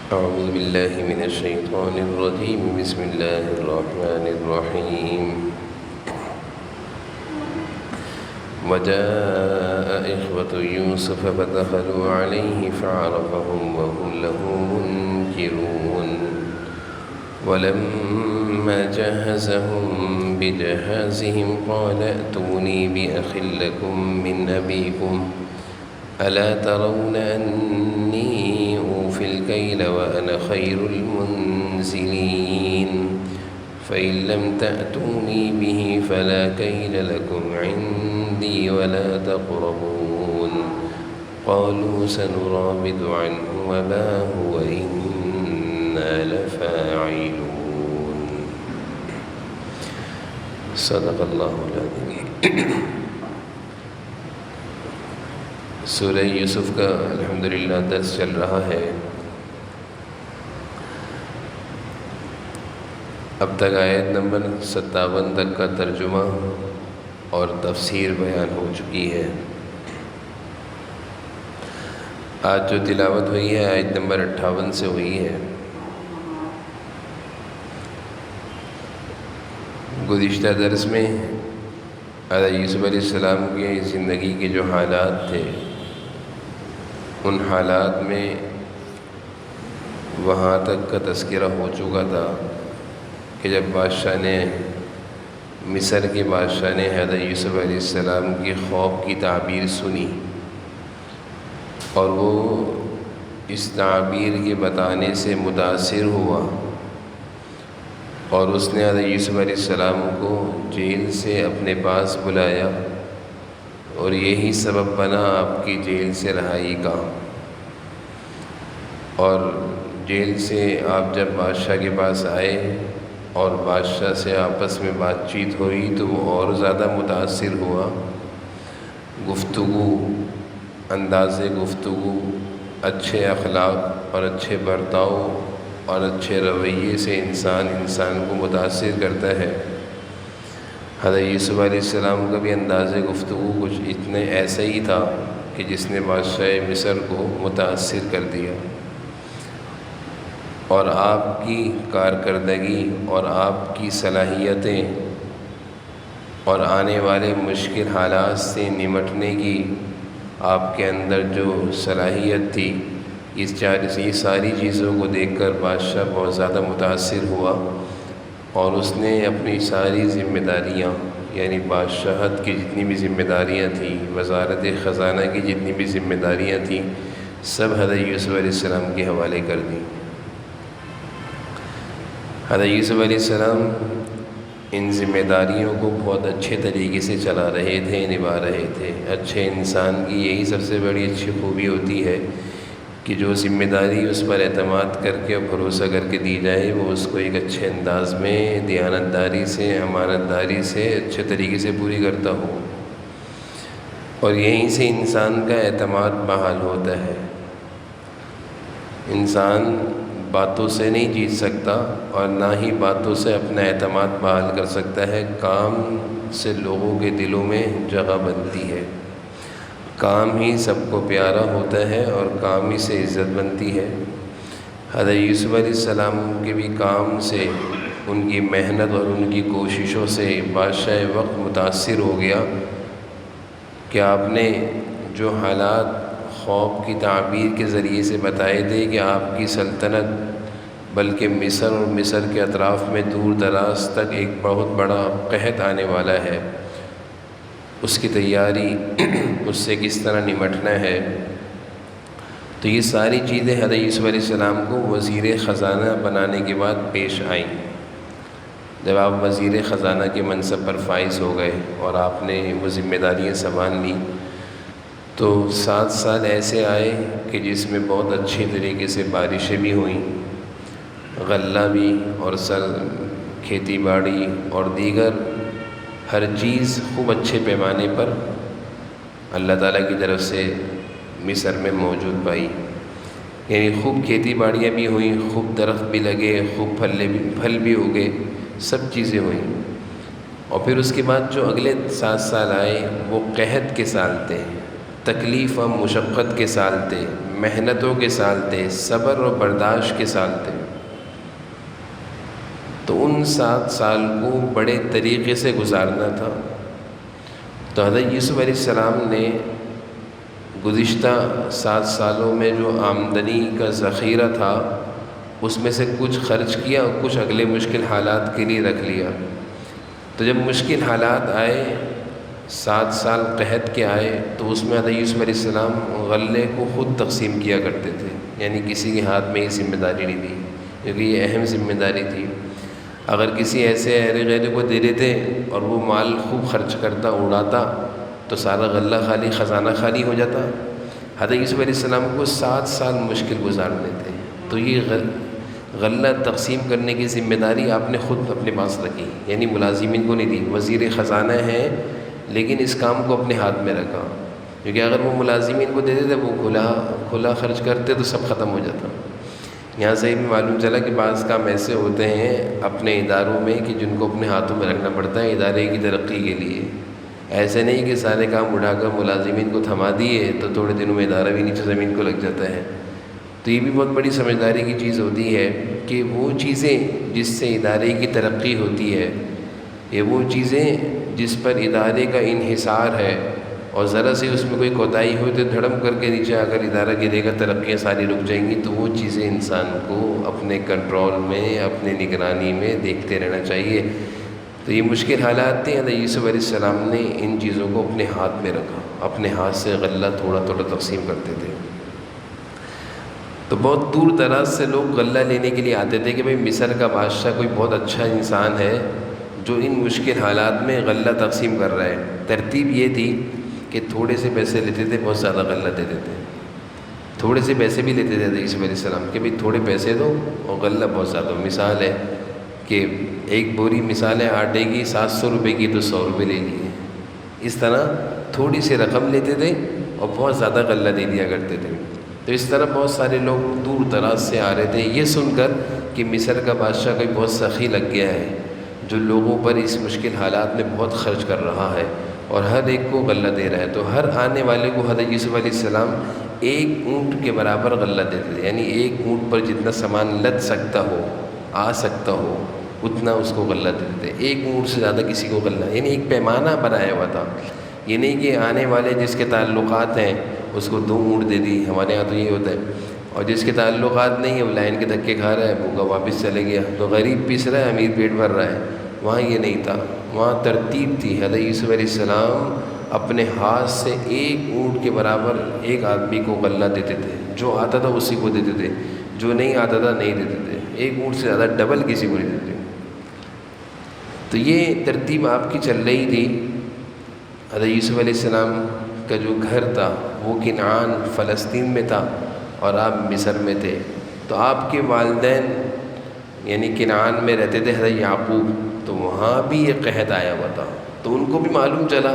أعوذ بالله من الشيطان الرجيم. بسم الله الرحمن الرحيم. وجاء إخوة يوسف فدخلوا عليه فعرفهم وهم له منكرون. ولما جهزهم بجهازهم قال ائتوني بأخ لكم من أبيكم ألا ترون أني أوفي الكيل وأنا خير المنزلين فإن لم تأتوني به فلا كيل لكم عندي ولا تقربون. قالوا سنراود عنه وأباه وإنا لفاعلون. صدق اللہ العظیم. سورہ یوسف کا الحمدللہ درس چل رہا ہے. اب تک آیت نمبر 57 تک کا ترجمہ اور تفسیر بیان ہو چکی ہے. آج جو تلاوت ہوئی ہے آیت نمبر 58 سے ہوئی ہے. گزشتہ درس میں حضرت یوسف علیہ السلام کی زندگی کے جو حالات تھے ان حالات میں وہاں تک کا تذکرہ ہو چکا تھا کہ جب مصر کے بادشاہ نے حضرت یوسف علیہ السلام کی خواب کی تعبیر سنی اور وہ اس تعبیر کے بتانے سے متاثر ہوا اور اس نے حضرت یوسف علیہ السلام کو جیل سے اپنے پاس بلایا اور یہی سبب بنا آپ کی جیل سے رہائی کا. اور جیل سے آپ جب بادشاہ کے پاس آئے اور بادشاہ سے آپس میں بات چیت ہوئی تو وہ اور زیادہ متاثر ہوا. گفتگو، انداز گفتگو، اچھے اخلاق اور اچھے برتاؤ اور اچھے رویے سے انسان کو متاثر کرتا ہے. حضرت یوسف علیہ السلام کا بھی انداز گفتگو کچھ اتنے ایسا ہی تھا کہ جس نے بادشاہ مصر کو متاثر کر دیا. اور آپ کی کارکردگی اور آپ کی صلاحیتیں اور آنے والے مشکل حالات سے نمٹنے کی آپ کے اندر جو صلاحیت تھی، یہ ساری چیزوں کو دیکھ کر بادشاہ بہت زیادہ متاثر ہوا اور اس نے اپنی ساری ذمہ داریاں، یعنی بادشاہت کی جتنی بھی ذمہ داریاں تھیں، وزارت خزانہ کی جتنی بھی ذمہ داریاں تھیں، سب حضرت یوسف علیہ السلام کے حوالے کر دیں. حضرت یوسف علیہ السلام ان ذمہ داریوں کو بہت اچھے طریقے سے چلا رہے تھے، نبھا رہے تھے. اچھے انسان کی یہی سب سے بڑی اچھی خوبی ہوتی ہے کہ جو ذمہ داری اس پر اعتماد کر کے اور بھروسہ کر کے دی جائے وہ اس کو ایک اچھے انداز میں، دیانتداری سے، امانتداری سے، اچھے طریقے سے پوری کرتا ہو. اور یہیں سے انسان کا اعتماد بحال ہوتا ہے. انسان باتوں سے نہیں جیت سکتا اور نہ ہی باتوں سے اپنا اعتماد بحال کر سکتا ہے. کام سے لوگوں کے دلوں میں جگہ بنتی ہے. کام ہی سب کو پیارا ہوتا ہے اور کام ہی سے عزت بنتی ہے. حضرت یوسف علیہ السلام کے بھی کام سے، ان کی محنت اور ان کی کوششوں سے بادشاہ وقت متاثر ہو گیا کہ آپ نے جو حالات خواب کی تعبیر کے ذریعے سے بتائے تھے کہ آپ کی سلطنت بلکہ مصر اور مصر کے اطراف میں دور دراز تک ایک بہت بڑا قحط آنے والا ہے، اس کی تیاری، اس سے کس طرح نمٹنا ہے. تو یہ ساری چیزیں حضرت یوسف علیہ السلام کو وزیر خزانہ بنانے کے بعد پیش آئیں. جب آپ وزیر خزانہ کے منصب پر فائز ہو گئے اور آپ نے وہ ذمہ داریاں سنبھال لیں تو 7 سال ایسے آئے کہ جس میں بہت اچھی طریقے سے بارشیں بھی ہوئیں، غلہ بھی اور کھیتی باڑی اور دیگر ہر چیز خوب اچھے پیمانے پر اللہ تعالیٰ کی طرف سے مصر میں موجود پائی. یعنی خوب کھیتی باڑیاں بھی ہوئیں، خوب درخت بھی لگے، خوب پھل بھی اگے، سب چیزیں ہوئیں. اور پھر اس کے بعد جو اگلے 7 سال آئے وہ قحط کے سال تھے، تکلیف اور مشقت کے سال تھے، محنتوں کے سال تھے، صبر اور برداشت کے سال تھے، تو ان 7 سال کو بڑے طریقے سے گزارنا تھا۔ تو حضرت یوسف علیہ السلام نے گزشتہ 7 سالوں میں جو آمدنی کا ذخیرہ تھا اس میں سے کچھ خرچ کیا اور کچھ اگلے مشکل حالات کے لیے رکھ لیا۔ تو جب مشکل حالات آئے، 7 سال قحط کے آئے، تو اس میں حضرت یوسف علیہ السلام غلے کو خود تقسیم کیا کرتے تھے، یعنی کسی کے ہاتھ میں یہ ذمہ داری نہیں تھی، کیونکہ یہ اہم ذمہ داری تھی۔ اگر کسی ایسے اہل غیر کو دے دیتے اور وہ مال خوب خرچ کرتا اڑاتا تو سارا غلہ خالی، خزانہ خالی ہو جاتا۔ حضرت یوسف علیہ السلام کو 7 سال مشکل گزارنے تھے، تو یہ غلہ تقسیم کرنے کی ذمہ داری آپ نے خود اپنے پاس رکھی، یعنی ملازمین کو نہیں دی۔ وزیر خزانہ ہیں لیکن اس کام کو اپنے ہاتھ میں رکھا، کیونکہ اگر وہ ملازمین کو دے دیتے وہ کھلا خرچ کرتے تو سب ختم ہو جاتا۔ یہاں سے بھی معلوم چلا کہ بعض کام ایسے ہوتے ہیں اپنے اداروں میں کہ جن کو اپنے ہاتھوں میں رکھنا پڑتا ہے ادارے کی ترقی کے لیے۔ ایسے نہیں کہ سارے کام اٹھا کر ملازمین کو تھما دیے تو تھوڑے دنوں میں ادارہ بھی نیچے زمین کو لگ جاتا ہے۔ تو یہ بھی بہت بڑی سمجھداری کی چیز ہوتی ہے کہ وہ چیزیں جس سے ادارے کی ترقی ہوتی ہے، یہ وہ چیزیں جس پر ادارے کا انحصار ہے، اور ذرا سی اس میں کوئی کوتاہی ہوئی تو دھڑم کر کے نیچے آ کر ادارہ گرے گا، ترقیاں ساری رک جائیں گی۔ تو وہ چیزیں انسان کو اپنے کنٹرول میں، اپنے نگرانی میں دیکھتے رہنا چاہیے۔ تو یہ مشکل حالات تھے، حضرت یوسف علیہ السلام نے ان چیزوں کو اپنے ہاتھ میں رکھا، اپنے ہاتھ سے غلہ تھوڑا تھوڑا تقسیم کرتے تھے۔ تو بہت دور دراز سے لوگ غلہ لینے کے لیے آتے تھے کہ بھئی مصر کا بادشاہ کوئی بہت اچھا انسان ہے جو ان مشکل حالات میں غلہ تقسیم کر رہا ہے۔ ترتیب یہ تھی کہ تھوڑے سے پیسے لیتے تھے، بہت زیادہ غلہ دیتے تھے، تھوڑے سے پیسے بھی لیتے تھے یوسف علیہ السلام کہ بھئی تھوڑے پیسے دو اور غلہ بہت زیادہ۔ مثال ہے کہ ایک بوری مثال ہے آٹے کی 700 روپے کی تو 100 روپے لے لیے، اس طرح تھوڑی سی رقم لیتے تھے اور بہت زیادہ غلہ دے دیا کرتے تھے۔ تو اس طرح بہت سارے لوگ دور دراز سے آ رہے تھے یہ سن کر کہ مصر کا بادشاہ کوئی بہت سخی لگ گیا ہے جو لوگوں پر اس مشکل حالات میں بہت خرچ کر رہا ہے اور ہر ایک کو غلہ دے رہا ہے۔ تو ہر آنے والے کو حضرت یوسف علیہ السلام 1 اونٹ کے برابر غلہ دیتے تھے، یعنی 1 اونٹ پر جتنا سامان لد سکتا ہو، آ سکتا ہو، اتنا اس کو غلہ دیتے تھے۔ 1 اونٹ سے زیادہ کسی کو غلہ، یعنی ایک پیمانہ بنایا ہوا تھا۔ یہ نہیں کہ آنے والے جس کے تعلقات ہیں اس کو 2 اونٹ دے دی، ہمارے یہاں تو یہ ہوتا ہے، اور جس کے تعلقات نہیں ہے وہ لائن کے دھکے کھا رہا ہے، بھوکا واپس چلے گیا، تو غریب پیس رہا ہے، امیر پیٹ بھر رہا ہے۔ وہاں یہ نہیں تھا، وہاں ترتیب تھی۔ حضرت یوسف علیہ السلام اپنے ہاتھ سے 1 اونٹ کے برابر ایک آدمی کو غلہ دیتے تھے، جو آتا تھا اسی کو دیتے تھے، جو نہیں آتا تھا نہیں دیتے تھے، 1 اونٹ سے زیادہ ڈبل کسی کو نہیں دیتے۔ تو یہ ترتیب آپ کی چل رہی تھی۔ حضرت یوسف علیہ السلام کا جو گھر تھا وہ کنعان فلسطین میں تھا اور آپ مصر میں تھے، تو آپ کے والدین یعنی کنعان میں رہتے تھے حضرت یعقوب، تو وہاں بھی یہ قحط آیا ہوا تھا۔ تو ان کو بھی معلوم چلا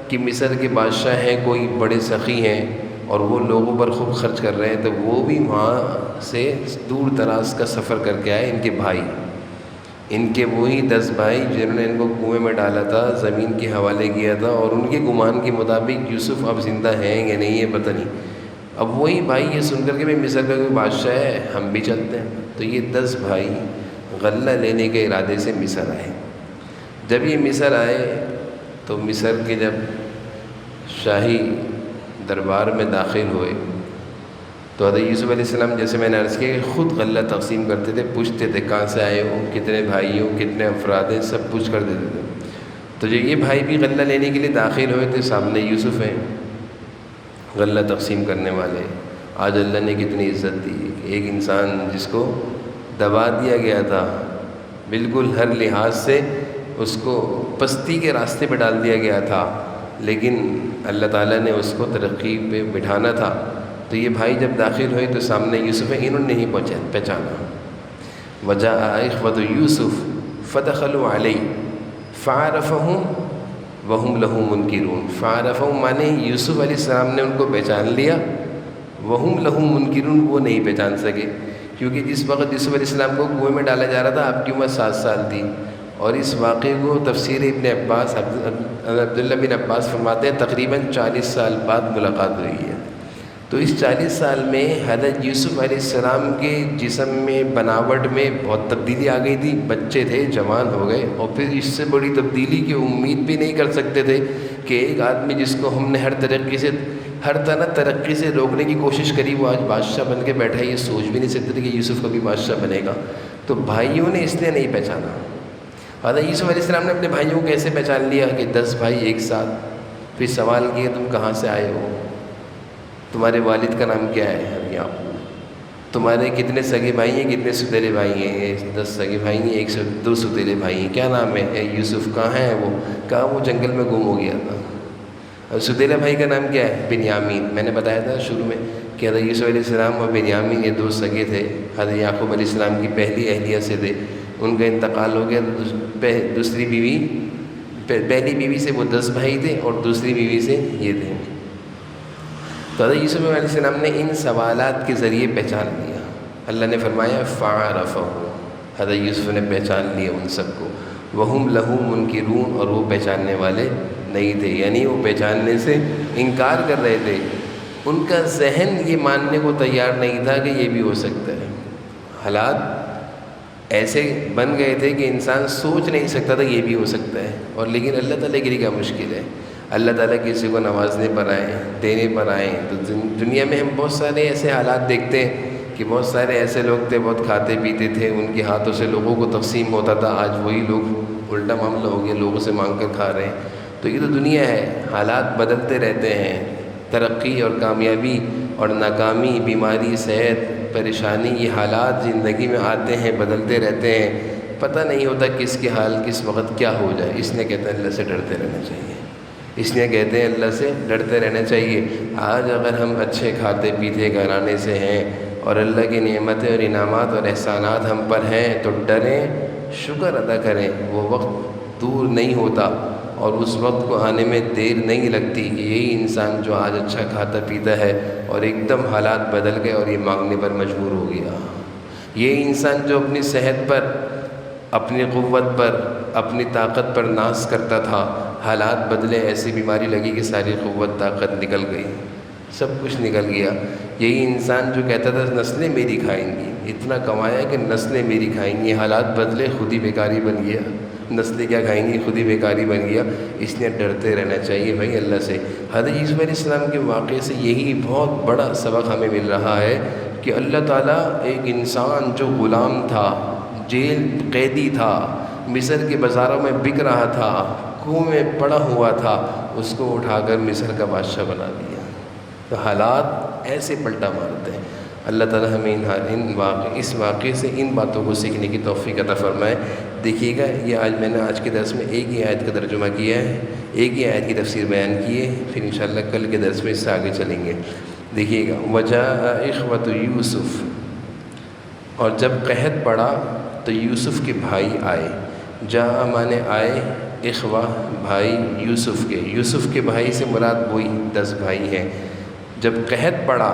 کہ مصر کے بادشاہ ہیں، کوئی بڑے سخی ہیں اور وہ لوگوں پر خوب خرچ کر رہے ہیں، تو وہ بھی وہاں سے دور دراز کا سفر کر کے آئے۔ ان کے بھائی، ان کے وہی 10 بھائی جنہوں نے ان کو کنویں میں ڈالا تھا، زمین کے حوالے کیا تھا، اور ان کے گمان کے مطابق یوسف اب زندہ ہیں یا نہیں ہے پتہ نہیں۔ اب وہی بھائی یہ سن کر کے بھئی مصر کا کوئی بادشاہ ہے، ہم بھی چلتے ہیں۔ تو یہ 10 بھائی غلہ لینے کے ارادے سے مصر آئے۔ جب یہ مصر آئے تو مصر کے جب شاہی دربار میں داخل ہوئے تو حضرت یوسف علیہ السلام جیسے میں نے عرض کیا کہ خود غلہ تقسیم کرتے تھے، پوچھتے تھے کہاں سے آئے ہو، کتنے بھائی ہو، کتنے افراد ہیں، سب پوچھ کر دیتے تھے۔ تو جو یہ بھائی بھی غلہ لینے کے لیے داخل ہوئے تھے، سامنے یوسف ہیں غلہ تقسیم کرنے والے۔ آج اللہ نے کتنی عزت دی، ایک انسان جس کو دبا دیا گیا تھا، بالکل ہر لحاظ سے اس کو پستی کے راستے پہ ڈال دیا گیا تھا، لیکن اللہ تعالیٰ نے اس کو ترقی پہ بٹھانا تھا۔ تو یہ بھائی جب داخل ہوئے تو سامنے یوسف ہیں، انہوں نے نہیں پہچانا۔ وجاء اخوۃ یوسف فدخلوا علیہ فعرفہم وہم لہ منکرون۔ فعرفہم مانے یوسف علیہ السلام نے ان کو پہچان لیا، وہم لہ منکرون وہ نہیں پہچان سکے، کیونکہ جس وقت یوسف علیہ السلام کو کنویں میں ڈالا جا رہا تھا آپ کی عمر 7 سال تھی، اور اس واقعے کو تفسیر ابن عباس عبداللہ بن عباس فرماتے ہیں تقریباً 40 سال بعد ملاقات ہوئی ہے۔ تو اس 40 سال میں حضرت یوسف علیہ السلام کے جسم میں بناوٹ میں بہت تبدیلی آ گئی تھی، بچے تھے جوان ہو گئے، اور پھر اس سے بڑی تبدیلی کی امید بھی نہیں کر سکتے تھے کہ ایک آدمی جس کو ہم نے ہر طرح ترقی سے روکنے کی کوشش کری وہ آج بادشاہ بن کے بیٹھا ہے، یہ سوچ بھی نہیں سکتے تھے کہ یوسف کبھی بادشاہ بنے گا۔ تو بھائیوں نے اس لیے نہیں پہچانا۔ حضرت یوسف علیہ السلام نے اپنے بھائیوں کو کیسے پہچان لیا کہ 10 بھائی ایک ساتھ، پھر سوال کیے تم کہاں سے آئے ہو، تمہارے والد کا نام کیا ہے، حضرت یعقوب، تمہارے کتنے سگے بھائی ہیں، کتنے ستیلے بھائی ہیں، 10 سگے بھائی ہیں، 2 ستیلے بھائی ہیں، کیا نام ہے، یوسف کہاں ہے وہ، کہاں وہ جنگل میں گم ہو گیا تھا۔ اور ستیلے بھائی کا نام کیا ہے، بنیامین۔ میں نے بتایا تھا شروع میں کہ حضرت یوسف علیہ السلام اور بنیامین یہ 2 سگے تھے، حضرت یعقوب علیہ السلام کی پہلی اہلیہ سے تھے، ان کا انتقال ہو گیا تو دوسری بیوی، پہلی بیوی سے وہ 10 بھائی تھے اور دوسری بیوی سے یہ تھے۔ تو حضرت یوسف علیہ السلام نے ان سوالات کے ذریعے پہچان لیا۔ اللہ نے فرمایا فعرفہ، حضرت یوسف نے پہچان لیا ان سب کو، وہم لہ منکرون، اور وہ پہچاننے والے نہیں تھے، یعنی وہ پہچاننے سے انکار کر رہے تھے، ان کا ذہن یہ ماننے کو تیار نہیں تھا کہ یہ بھی ہو سکتا ہے۔ حالات ایسے بن گئے تھے کہ انسان سوچ نہیں سکتا تھا یہ بھی ہو سکتا ہے، اور لیکن اللہ تعالیٰ کے لیے کیا مشکل ہے۔ اللہ تعالیٰ کسی کو نوازنے پر آئیں، دینے پر آئیں، تو دنیا میں ہم بہت سارے ایسے حالات دیکھتے ہیں کہ بہت سارے ایسے لوگ تھے، بہت کھاتے پیتے تھے، ان کے ہاتھوں سے لوگوں کو تقسیم ہوتا تھا، آج وہی لوگ الٹا معاملہ ہو گیا، لوگوں سے مانگ کر کھا رہے ہیں۔ تو یہ تو دنیا ہے، حالات بدلتے رہتے ہیں، ترقی اور کامیابی اور ناکامی، بیماری، صحت، پریشانی، یہ حالات زندگی میں آتے ہیں، بدلتے رہتے ہیں، پتہ نہیں ہوتا کس کے حال کس وقت کیا ہو جائے۔ اس لیے کہتے ہیں اللہ سے ڈرتے رہنا چاہیے، اس لیے کہتے ہیں اللہ سے ڈرتے رہنا چاہیے۔ آج اگر ہم اچھے کھاتے پیتے گھرانے سے ہیں اور اللہ کی نعمتیں اور انعامات اور احسانات ہم پر ہیں تو ڈریں، شکر ادا کریں، وہ وقت دور نہیں ہوتا اور اس وقت کو آنے میں دیر نہیں لگتی کہ یہی انسان جو آج اچھا کھاتا پیتا ہے اور ایک دم حالات بدل گئے اور یہ مانگنے پر مجبور ہو گیا، یہ انسان جو اپنی صحت پر، اپنی قوت پر، اپنی طاقت پر ناز کرتا تھا، حالات بدلے، ایسی بیماری لگی کہ ساری قوت طاقت نکل گئی، سب کچھ نکل گیا۔ یہی انسان جو کہتا تھا نسلیں میری کھائیں گی، اتنا کمایا کہ نسلیں میری کھائیں گی، حالات بدلے، خود ہی بیکاری بن گیا، نسلیں کیا کھائیں گی، خود ہی بیکاری بن گیا۔ اس لیے ڈرتے رہنا چاہیے بھائی اللہ سے۔ حضرت یوسف علیہ السلام کے واقعے سے یہی بہت بڑا سبق ہمیں مل رہا ہے کہ اللہ تعالیٰ ایک انسان جو غلام تھا، جیل قیدی تھا، مصر کے بازاروں میں بک رہا تھا، کنویں میں پڑا ہوا تھا، اس کو اٹھا کر مصر کا بادشاہ بنا دیا۔ تو حالات ایسے پلٹا مارتے ہیں۔ اللہ تعالیٰ ہمیں اس واقعے سے ان باتوں کو سیکھنے کی توفیق عطا فرمائے۔ دیکھیے گا، یہ میں نے آج کے درس میں ایک ہی آیت کا ترجمہ کیا ہے، ایک ہی آیت کی تفسیر بیان کی ہے، پھر انشاءاللہ کل کے درس میں اس سے آگے چلیں گے۔ دیکھیے گا، وجاء اخوۃ یوسف، اور جب قحط پڑا تو یوسف کے بھائی آئے۔ جاء مانے آئے، اخوہ بھائی یوسف کے، یوسف کے بھائی سے مراد وہی 10 بھائی ہیں۔ جب قحط پڑا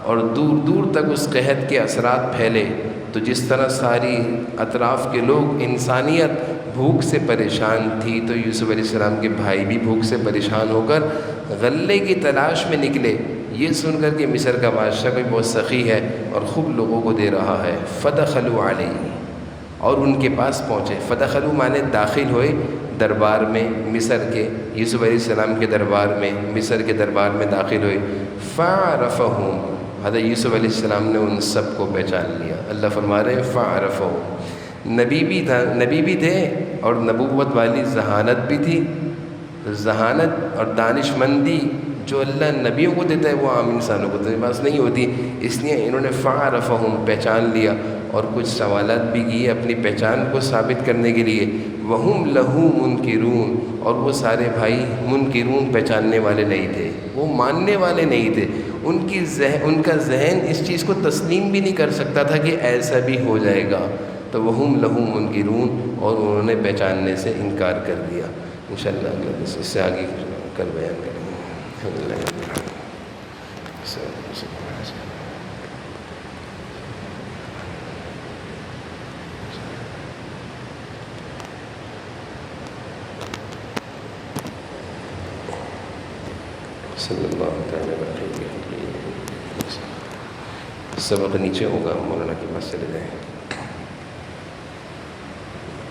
اور دور دور تک اس قحط کے اثرات پھیلے، تو جس طرح ساری اطراف کے لوگ، انسانیت بھوک سے پریشان تھی، تو یوسف علیہ السلام کے بھائی بھی بھوک سے پریشان ہو کر غلے کی تلاش میں نکلے۔ یہ سن کر کہ مصر کا بادشاہ کوئی بہت سخی ہے اور خوب لوگوں کو دے رہا ہے، فدخلوا علیہ، اور ان کے پاس پہنچے۔ فدخلوا مانے داخل ہوئے دربار میں، مصر کے، یوسف علیہ السلام کے دربار میں، مصر کے دربار میں داخل ہوئے۔ فعرفہم، حضرت یوسف علیہ السلام نے ان سب کو پہچان لیا۔ اللہ فرما رہے ہیں فعرفہم، نبی بھی تھے اور نبوت والی ذہانت بھی تھی۔ ذہانت اور دانش مندی جو اللہ نبیوں کو دیتا ہے وہ عام انسانوں کو تو پاس نہیں ہوتی، اس لیے انہوں نے فعرفہم، پہچان لیا، اور کچھ سوالات بھی کیے اپنی پہچان کو ثابت کرنے کے لیے۔ وہم لہو منکرون، اور وہ سارے بھائی منکرون، پہچاننے والے نہیں تھے، وہ ماننے والے نہیں تھے، ان کا ذہن اس چیز کو تسلیم بھی نہیں کر سکتا تھا کہ ایسا بھی ہو جائے گا۔ تو وہم لہو منکرون، اور انہوں نے پہچاننے سے انکار کر دیا۔ انشاءاللہ اگلے اس سے آگے کل بیان کریں گے۔ صلی اللہ تعالی علیہ وسلم۔ سبق نیچے ہوگا، مولانا کے پاس چلے جائیں۔